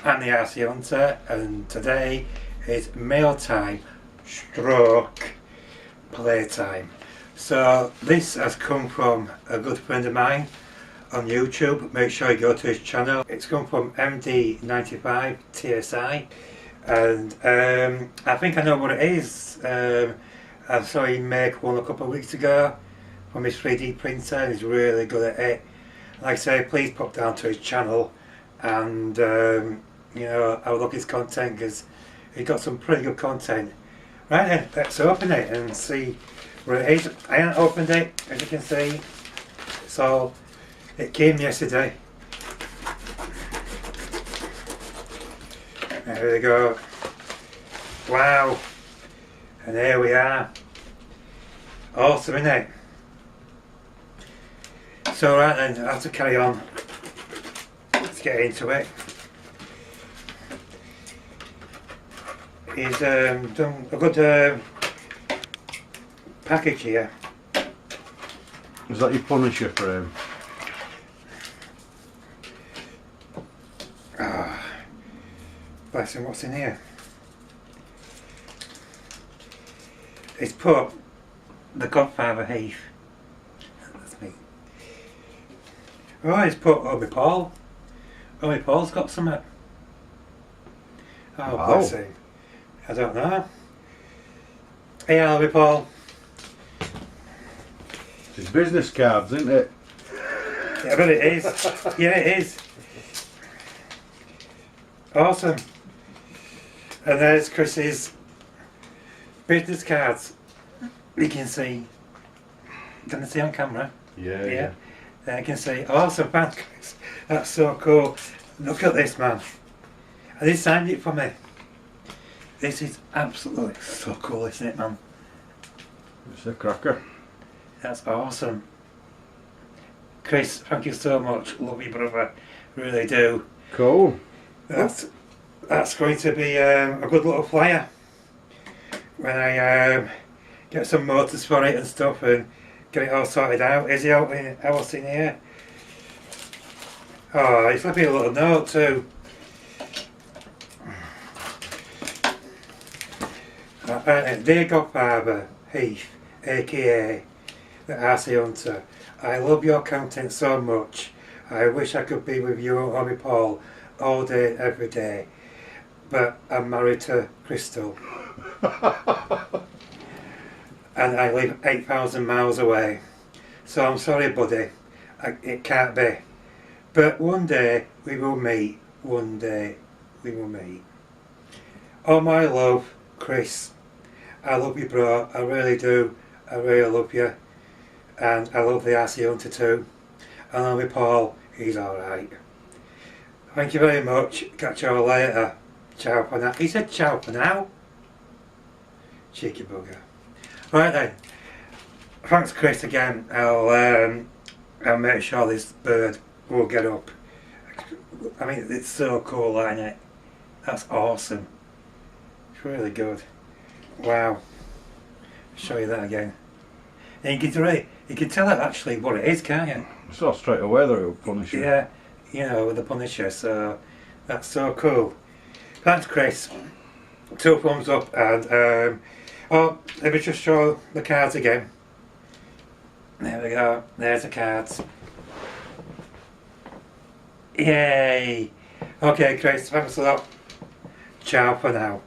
I'm the RC Hunter, and today is mail time stroke playtime. So this has come from a good friend of mine on YouTube. Make sure you go to his channel. It's come from MD95 TSI, and I think I know what it is. I saw him make one a couple of weeks ago from his 3D printer, and he's really good at it. Like I say, please pop down to his channel and you know, have a look at his content, because he's got some pretty good content. Right then, let's open it and see what it is. I haven't opened it, as you can see, so it came yesterday. There we go. Wow, and here we are. Awesome, isn't it? So right then, I have to carry on. Let's get into it. He's done a good package here. Is that your Punisher frame? Ah, bless him, what's in here? He's put the GodFather Heath. That's me. Oh, he's put Obi Paul. Obi Paul's got something. Oh, wow. Bless him. I don't know. Hey, Obi Paul. It's business cards, isn't it? Yeah, but it is. Yeah, it is. Awesome. And there's Chris's business cards. You can see. Can I see on camera? Yeah. There you can see. Awesome, thanks Chris. That's so cool. Look at this, man. And he signed it for me. This is absolutely so cool, isn't it, man? It's a cracker. That's awesome. Chris, thank you so much. Love you, brother. Really do. Cool. That's going to be a good little flyer when I get some motors for it and stuff and get it all sorted out. Is he out in else in here? Oh, he's left me a little note too. Dear GodFather Heath, aka the RC Hunter, I love your content so much. I wish I could be with you and Obi Paul all day, every day. But I'm married to Crystal. And I live 8,000 miles away. So I'm sorry, buddy. It can't be. But one day we will meet. One day we will meet. Oh my love, Chris. I love you, bro. I really do. I really love you. And I love the RC Hunter too. And Obi Paul, he's alright. Thank you very much. Catch you all later. Ciao for now. He said ciao for now. Cheeky bugger. Right then. Thanks Chris again. I'll make sure this bird will get up. I mean, it's so cool, isn't it? That's awesome. It's really good. Wow. I'll show you that again. And you can tell it actually what it is, can't you? I saw straight away that it was Punisher. Yeah, you know, with the Punisher, so that's so cool. Thanks Chris. 2 thumbs up, and oh, let me just show the cards again. There we go, there's the cards. Yay! Okay Chris, thanks a lot. Ciao for now.